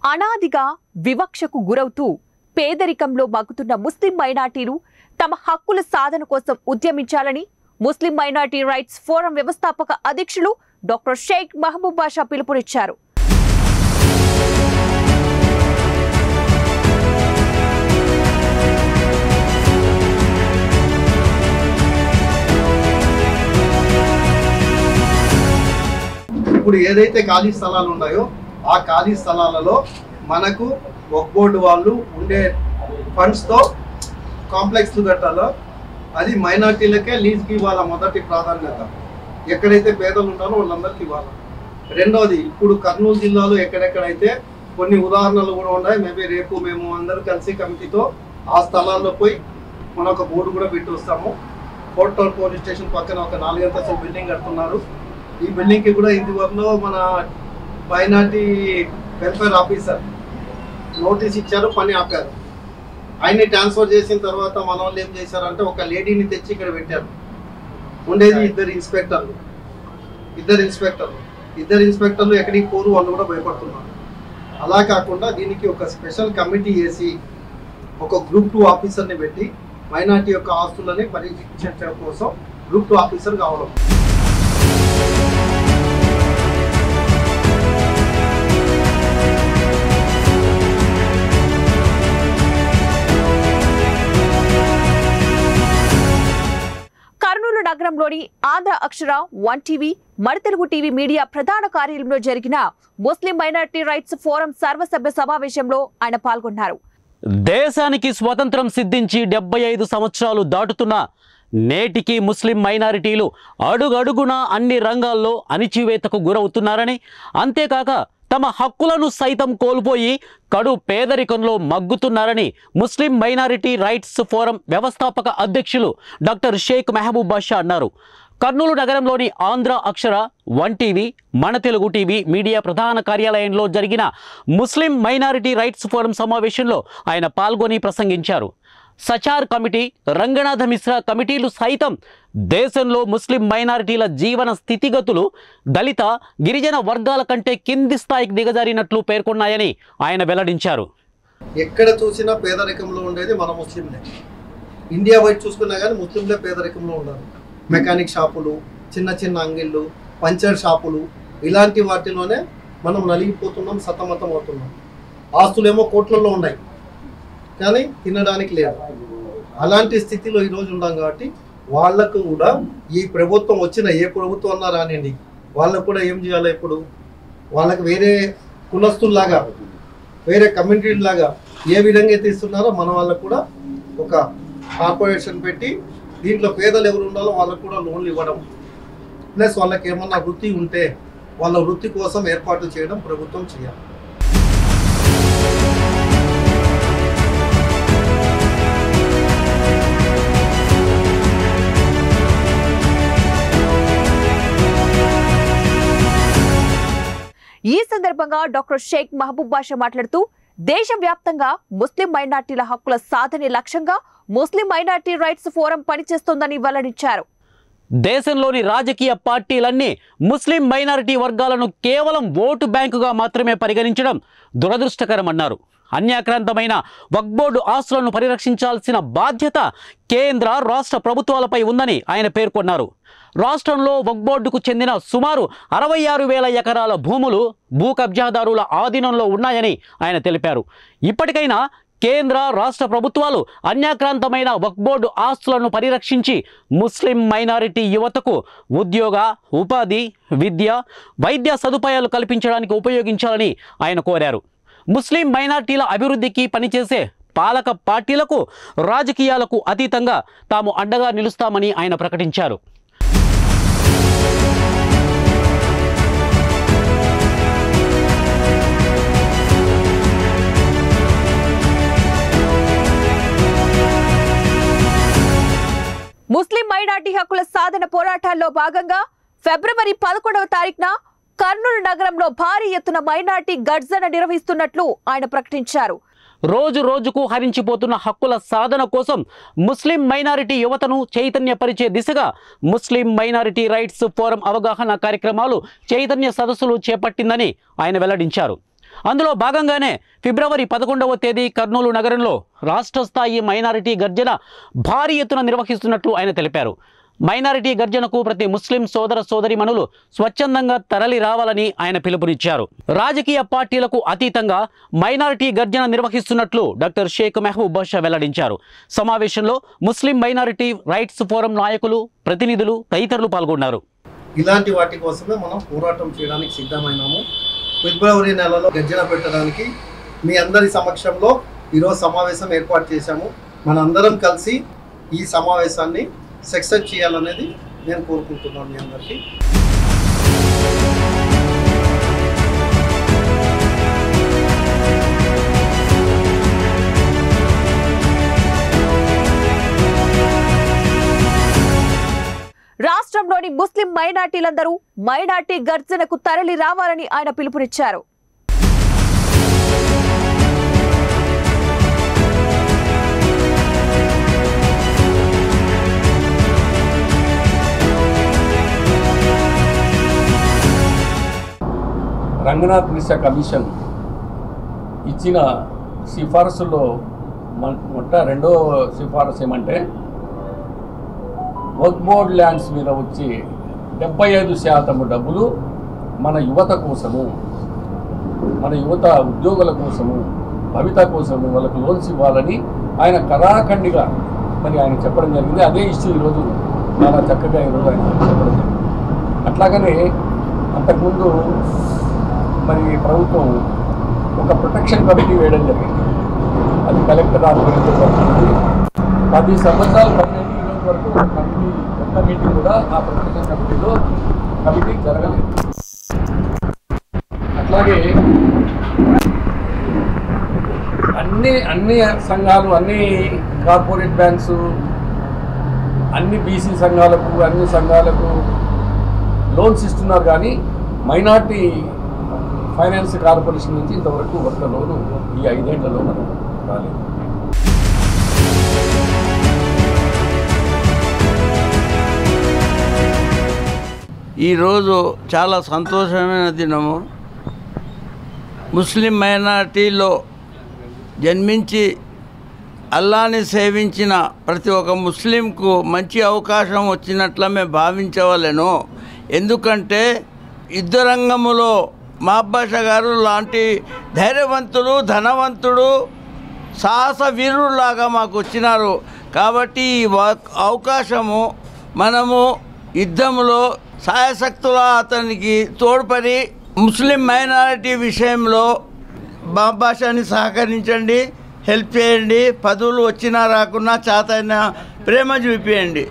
అనాదిగా వివక్షకు గురవుతూ పేదరికంలో మగ్గుతున్న ముస్లిం మైనారిటీలు తమ హక్కుల సాధన కోసం ఉద్యమించాలని ముస్లిం మైనారిటీ రైట్స్ ఫోరం వ్యవస్థాపక అధ్యక్షులు డాక్టర్ షేక్ మహబూబ్ బాషా పిలుపునిచ్చారు. ఇప్పుడు ఏదైతే ఖాళీ స్థలాలు ఉన్నాయో ఆ ఖాళీ స్థలాలలో మనకు వక్ఫ్ బోర్డు వాళ్ళు ఉండే ఫండ్స్తో కాంప్లెక్స్లు కట్టాలో అది మైనార్టీలకే లీజ్కి ఇవ్వాల. మొదటి ప్రాధాన్యత ఎక్కడైతే పేదలు ఉన్నారో వాళ్ళందరికీ ఇవ్వాలి. రెండవది, ఇప్పుడు కర్నూలు జిల్లాలో ఎక్కడెక్కడైతే కొన్ని ఉదాహరణలు కూడా ఉన్నాయి. మేబీ రేపు మేము అందరూ కలిసి కమిటీతో ఆ స్థలాల్లో పోయి మనం ఒక బోర్డు కూడా పెట్టి వస్తాము. కోర్టోల్ పోలీస్ స్టేషన్ పక్కన ఒక 4 అంతస్తుల బిల్డింగ్ కడుతున్నారు. ఈ బిల్డింగ్కి కూడా ఇందువరలో మన మైనార్టీ వెల్ఫేర్ ఆఫీసర్ నోటీస్ ఇచ్చారు, పని ఆపారు. ఆయన్ని ట్రాన్స్ఫర్ చేసిన తర్వాత మన వాళ్ళు ఏం చేశారంటే ఒక లేడీని తెచ్చి ఇక్కడ పెట్టారు. ఉండేది ఇద్దరు ఇన్స్పెక్టర్లు ఎక్కడికి పోరు, వాళ్ళు కూడా భయపడుతున్నారు. అలా కాకుండా దీనికి ఒక స్పెషల్ కమిటీ వేసి ఒక గ్రూప్ 2 ఆఫీసర్ని పెట్టి మైనార్టీ యొక్క ఆస్తులని పరీక్షించడం కోసం గ్రూప్ 2 ఆఫీసర్ కావడం. కర్నూలు నగరంలోని ఆంధ్ర అక్షర 1 టీవీ, మన తెలుగు టీవీ మీడియా ప్రధాన కార్యాలయంలో జరిగిన ముస్లిం మైనారిటీ రైట్స్ ఫోరం సర్వసభ్య సమావేశంలో ఆయన పాల్గొన్నారు. దేశానికి స్వతంత్రం సిద్ధించి 75 సంవత్సరాలు దాటుతున్న నేటికి ముస్లిం మైనారిటీలు అడుగడుగునా అన్ని రంగాల్లో అణిచివేతకు గురవుతున్నారని, అంతేకాక తమ హక్కులను సైతం కోల్పోయి కడు పేదరికంలో మగ్గుతున్నారని ముస్లిం మైనారిటీ రైట్స్ ఫోరం వ్యవస్థాపక అధ్యక్షులు డాక్టర్ షేక్ మహబూబ్ బాషా అన్నారు. కర్నూలు నగరంలోని ఆంధ్ర అక్షర 1 టీవీ, మన తెలుగు టీవీ మీడియా ప్రధాన కార్యాలయంలో జరిగిన ముస్లిం మైనారిటీ రైట్స్ ఫోరం సమావేశంలో ఆయన పాల్గొని ప్రసంగించారు. సచార్ కమిటీ, రంగనాథ మిశ్రా కమిటీలు సైతం దేశంలో ముస్లిం మైనారిటీల జీవన స్థితిగతులు దళిత, గిరిజన వర్గాల కంటే కింది స్థాయికి దిగజారినట్లు పేర్కొన్నాయని ఆయన వెల్లడించారు. ఎక్కడ చూసినా పేదరికంలో ఉండేది మన ముస్లింలే. ఇండియా వైడ్ చూసుకున్నా కానీ ముస్లింలే పేదరికంలో ఉన్నారు. మెకానిక్ షాపులు, చిన్న చిన్న అంగిళ్ళు, పంచర్ షాపులు, ఇలాంటి వాటిలోనే మనం నలిగిపోతున్నాం, సతమతం అవుతున్నాం. ఆస్తులేమో కోట్లలో ఉన్నాయి కానీ తినడానికి లేదు. అలాంటి స్థితిలో ఈరోజు ఉన్నాం కాబట్టి వాళ్ళకు కూడా ఈ ప్రభుత్వం వచ్చిన ఏ ప్రభుత్వం అన్నా రానండి, వాళ్ళకు కూడా ఏం చేయాలి? ఇప్పుడు వాళ్ళకి వేరే కులస్తుల్లాగా, వేరే కమ్యూనిటీలాగా ఏ విధంగా అయితే ఇస్తున్నారో మన వాళ్ళకు కూడా ఒక కార్పొరేషన్ పెట్టి దీంట్లో పేదలు ఎవరు ఉండాలో వాళ్ళకు కూడా లోన్లు ఇవ్వడం, ప్లస్ వాళ్ళకి ఏమన్నా వృత్తి ఉంటే వాళ్ళ వృత్తి కోసం ఏర్పాటు చేయడం ప్రభుత్వం చేయాలి. ఈ సందర్భంగా డాక్టర్ షేక్ మహబూబ్ బాషా మాట్లాడుతూ దేశవ్యాప్తంగా ముస్లిం మైనార్టీల హక్కుల సాధనే లక్ష్యంగా ముస్లిం మైనార్టీ రైట్స్ ఫోరం పనిచేస్తోందని వెల్లడించారు. దేశంలోని రాజకీయ పార్టీలన్నీ ముస్లిం మైనారిటీ వర్గాలను కేవలం ఓటు బ్యాంకుగా మాత్రమే పరిగణించడం దురదృష్టకరమన్నారు. అన్యాక్రాంతమైన వక్ఫ్ బోర్డు ఆస్తులను పరిరక్షించాల్సిన బాధ్యత కేంద్ర, రాష్ట్ర ప్రభుత్వాలపై ఉందని ఆయన పేర్కొన్నారు. రాష్ట్రంలో వక్ఫ్ బోర్డుకు చెందిన సుమారు 66,000 ఎకరాల భూములు భూ కబ్జాదారుల ఆధీనంలో ఉన్నాయని ఆయన తెలిపారు. ఇప్పటికైనా కేంద్ర, రాష్ట్ర ప్రభుత్వాలు అన్యాక్రాంతమైన వక్ఫ్ బోర్డు ఆస్తులను పరిరక్షించి ముస్లిం మైనారిటీ యువతకు ఉద్యోగ, ఉపాధి, విద్య, వైద్య సదుపాయాలు కల్పించడానికి ఉపయోగించాలని ఆయన కోరారు. ముస్లిం మైనారిటీల అభివృద్ధికి పనిచేసే పాలక పార్టీలకు, రాజకీయాలకు అతీతంగా తాము అండగా నిలుస్తామని ఆయన ప్రకటించారు. ముస్లిం మైనారిటీ హక్కుల సాధన పోరాటాల్లో భాగంగా ఫిబ్రవరి 11వ తారీఖున కర్నూలు నగరంలో భారీ ఎత్తున మైనారిటీ గర్జన నిర్వహిస్తున్నట్లు ఆయన ప్రకటించారు. రోజు రోజుకు హరించిపోతున్న హక్కుల సాధన కోసం ముస్లిం మైనారిటీ యువతను చైతన్యపరిచే దిశగా ముస్లిం మైనారిటీ రైట్స్ ఫోరం అవగాహన కార్యక్రమాలు, చైతన్య సదస్సులు చేపట్టిందని ఆయన వెల్లడించారు. అందులో భాగంగానే ఫిబ్రవరి 11వ తేదీ కర్నూలు నగరంలో రాష్ట్ర స్థాయి మైనారిటీ గర్జన భారీ ఎత్తున నిర్వహిస్తున్నట్లు ఆయన తెలిపారు. మైనారిటీ గర్జనకు ప్రతి ముస్లిం సోదర సోదరీమణులు స్వచ్ఛందంగా తరలి రావాలని ఆయన పిలుపునిచ్చారు. రాజకీయ పార్టీలకు అతీతంగా మైనారిటీ గర్జన నిర్వహిస్తున్నట్లు డాక్టర్ షేక్ మెహబూబ్ బాషా వెల్లడించారు. సమావేశంలో ముస్లిం మైనారిటీ రైట్స్ ఫోరం నాయకులు, ప్రతినిధులు తదితరులు పాల్గొన్నారు. ఇలాంటి వాటి కోసమే మనం పోరాటం చేయడానికి సిద్ధమైనాము. ఫిబ్రవరి నెలలో గర్జన పెట్టడానికి మీ అందరి సమక్షంలో ఈరోజు సమావేశం ఏర్పాటు చేశాము. మనందరం కలిసి ఈ సమావేశాన్ని సక్సెస్ చేయాలనేది నేను కోరుకుంటున్నాను మీ అందరికీ. రాష్ట్రంలోని ముస్లిం మైనార్టీలందరూ మైనార్టీ గర్జనకు తరలి రావాలని ఆయన పిలుపునిచ్చారు. రంగనాథ్ మిశ్రా కమిషన్ ఇచ్చిన సిఫారసులో రెండో సిఫారసు ఏమంటే వక్ఫ్ బోర్డ్ ల్యాండ్స్ మీద వచ్చి 75% డబ్బులు మన యువత కోసము, మన యువత ఉద్యోగుల కోసము, భవిత కోసము వాళ్ళకు లోన్స్ ఇవ్వాలని ఆయన కరాఖండిగా మరి ఆయన చెప్పడం జరిగింది. అదే ఇష్యూ ఈరోజు చాలా చక్కగా ఈరోజు ఆయన చెప్పడం జరిగింది. అట్లాగనే అంతకుముందు మరి ప్రభుత్వం ఒక ప్రొటెక్షన్ కమిటీ వేయడం జరిగింది. అది కలెక్టర్ ఆధ్వర్యంలో జరుగుతుంది. 10 సంవత్సరాలు పైన ఈరోజు వరకు ఒక్క మీటింగ్ కూడా ఆ ప్రొటెక్షన్ కమిటీ జరగలేదు. అట్లాగే అన్ని సంఘాలు, అన్ని కార్పొరేట్ బ్యాంక్స్, అన్ని బీసీ సంఘాలకు, అన్ని సంఘాలకు లోన్స్ ఇస్తున్నారు. కానీ మైనార్టీ ఫైనాన్స్ కార్పొరేషన్ నుంచి ఇంతవరకు ఒక్క లోను ఈ 5 ఏళ్లలో మనం రాలేదు. ఈరోజు చాలా సంతోషమైన దినము. ముస్లిం మైనారిటీలో జన్మించి అల్లాని సేవించిన ప్రతి ఒక్క ముస్లింకు మంచి అవకాశం వచ్చినట్ల మేము భావించవలెను. ఎందుకంటే యుద్ధ రంగములో మహబాష గారు లాంటి ధైర్యవంతుడు, ధనవంతుడు, సాహస వీరులాగా మాకు వచ్చినారు. కాబట్టి ఈ అవకాశము మనము యుద్ధంలో సాయశక్తులా అతనికి తోడ్పడి ముస్లిం మైనారిటీ విషయంలో మహబాషాని సహకరించండి, హెల్ప్ చేయండి. పదవులు వచ్చినా రాకున్నా చాతైనా ప్రేమ చూపించండి.